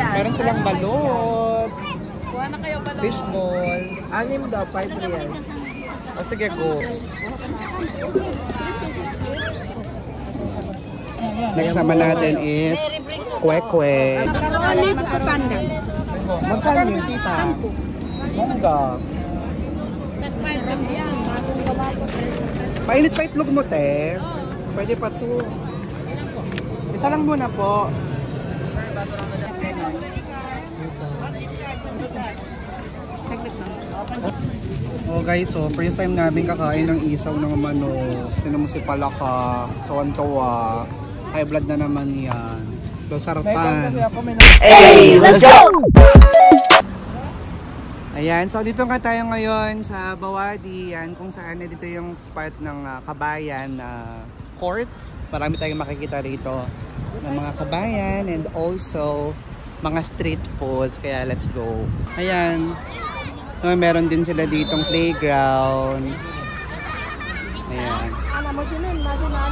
Meron silang balot. Kuha na kayo balot. Fishball. 6 daw, 5 reals. O sige, go. Next naman natin is kwek-kwek. Libo ko panda. Magkano yung tita? Mongga. Mainit pa itlog mo, te. Pwede pa to. Isa lang muna po. Oh guys, so first time namin kakain ng isaw ng manok. Tinan mo si Palaka, tuwan-tuwa. High blood na naman yan. So saratan. Hey, let's go! Ayan, so dito nga tayo ngayon sa Bawadi. Yan, kung saan na dito yung spot ng kabayan na court. Marami tayong makikita rito ng mga kabayan and also mga street foods. Kaya let's go. Ayan. So, meron din sila ditong playground. Ayan.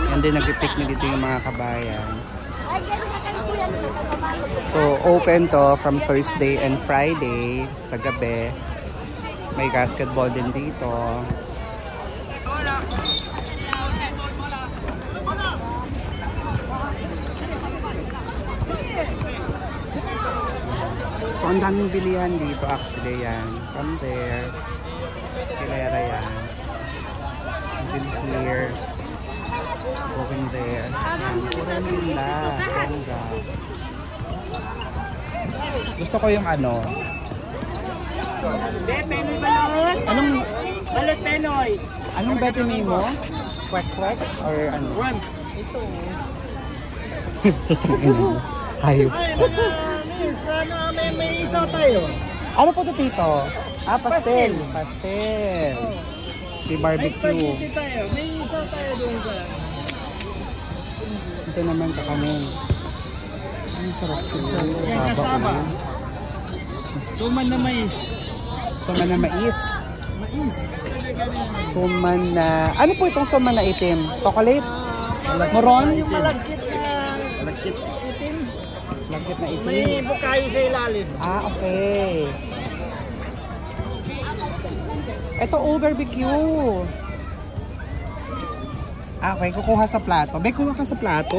Yan din, nag-picnic dito yung mga kabayan. So, open to from Thursday and Friday sa gabi. May basketball din dito. So, ang daming bilihan dito actually yan. From there. Kilera yan. Until here. Going there. Pura nila. Bongga. Gusto ko yung ano. Penoy balot. Anong Balot Penoy. anong beto mo? Kwek-kwek? Or ano? Ito. Sa tangin mo. Hayop. Sana may isaw tayo. Ano po ito, Tito? Ah, pastel. Pastel. Si barbecue. tayo. May isaw tayo doon sa... Ito naman sa kanin. Ang sarap siya. Yan, kasama. Suman na mais. Suman na mais. Mais. Suman na... Ano po itong suman na itim? Chocolate? Moron? Yung malagkit na... Malagkit. Itim. Malagkit na itim. May bukayo sa ilalim. Ah, okay. Ito, barbecue. Ah, okay, kukuha sa plato. Be, kuha ka sa plato.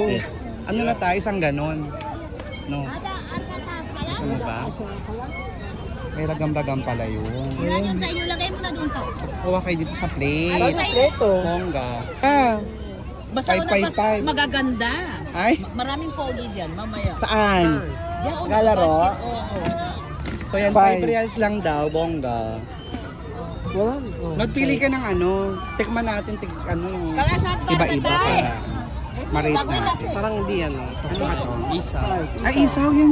Ano na tayo, isang ganon. No. Gusto mo ba? May ragam-ragam pala yun. Wala yun sa inyo. Lagay mo na doon to. Kuha kayo dito sa plate. Ano sa inyo? Bongga. Ah, Basta magaganda. ay, Maraming pogi dyan. Mamaya. saan? Diyan, Galaro? Oo. So yan, 5 reals lang daw, bongga. Wala. Magpili ka ng ano, tikman natin, ano, Kaya sa iba-iba para ma-rate natin. Parang hindi yan. Ano ka to? Isaw. Ay, isaw, yan,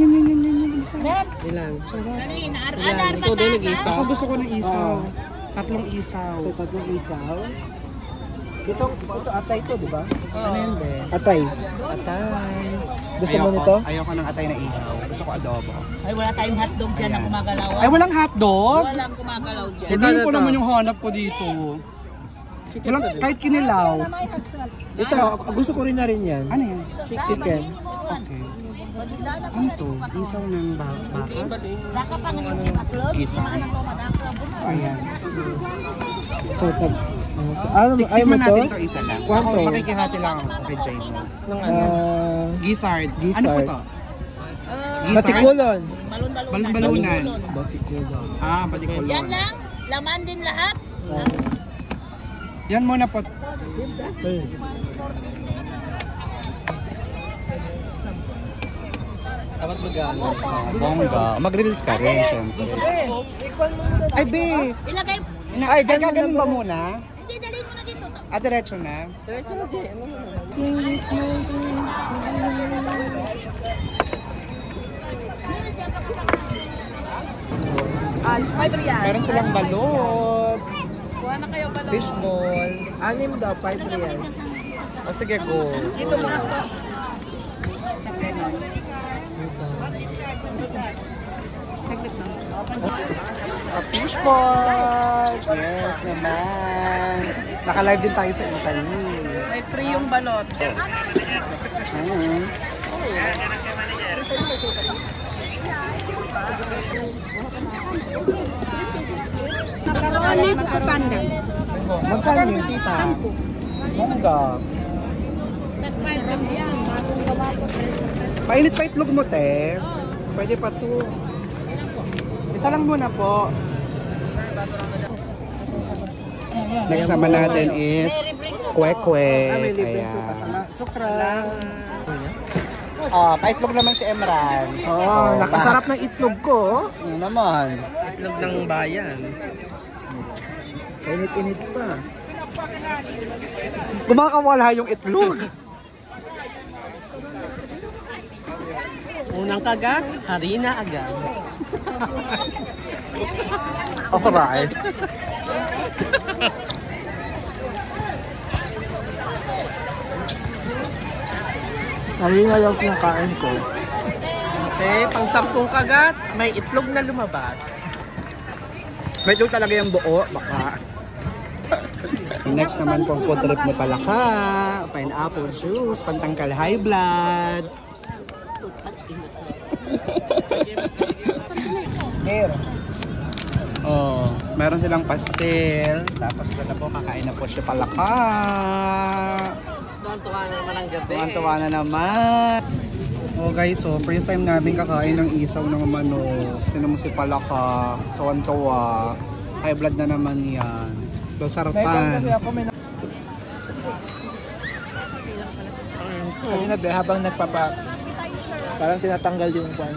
isaw. Ilan? Ano yun? Adar Ikaw din nag-isaw. Ako gusto ko ng isaw. Tatlong isaw. So, tatlong isaw. Ito atay to, di ba? Ano yun, be? Atay. Atay. Gusto mo nito? Ayoko ng atay na ihaw. Gusto ko adobo. Ay, wala tayong hotdog dyan na Ayan. gumagalaw. Ay, walang hotdog? Walang gumagalaw dyan. Hindi ko naman yung hanap ko dito. Walang, kahit kinilaw. Ito, gusto ko rin na rin yan. Ano yan? Chicken. Okay. Ano to? Isaw ng baka? Daka pa nga yung tatlog. Isa. Ano to, madakla. Ayan. Ito. Ano, ayaw mo Tikman to? natin to isa lang. Ako Kwanto? makikihati lang ako kay Jason. Ng Gizzard. Ano po Gizzard. to? Batikulon. Balon-balunan. Balon-balunan. Batikulon. Ah, batikulon. Yan lang. Laman din lahat. Yan muna po. Dapat magano. Bongga. Mag-reels ka rin, syempre. Ay, be! Ilagay. Ay, dyan ganun ba muna? Hindi, dalhin mo na dito. Ah, diretso na? Diretso na di. Ano mo? Meron silang balot. Kuha na kayo balon. Fishball. 6 daw, 5 reals. O sige, go. Dito muna po. Saglit lang. Fishball! Yes naman. Naka-live din tayo sa Italy. May free yung balot. Makaroni buko panda. Magkano yun, tita? Mongga. Painit pa itlog mo, te. Pwede pa to. Isa lang muna po. Next naman natin is kwek-kwek. Ayan. Sukra. Oh, paitlog naman si Emran. Oh, nakasarap ng itlog ko. Ano naman? Itlog ng bayan. Init-init pa. Kumakawala yung itlog. Unang kagat, harina agad. Alright. Harina lang kinakain ko. Okay, pang 10 kagat, may itlog na lumabas. May itlog talaga yung buo, baka. Next naman pong food trip ni Palaka. Pineapple juice, pantangkal high blood. Here. Oh, meron silang pastel. Tapos na po, kakain na po si Palaka. Tuwan-tuwa na naman ang gabi. Tuwan-tuwa na naman. Oh guys, so first time namin kakain ng isaw ng manok. Tinan mo si Palaka. Tuwan-tuwa. High blood na naman yan. So, sarapan. Kanina be, habang nagpapa, parang tinatanggal yung kwan.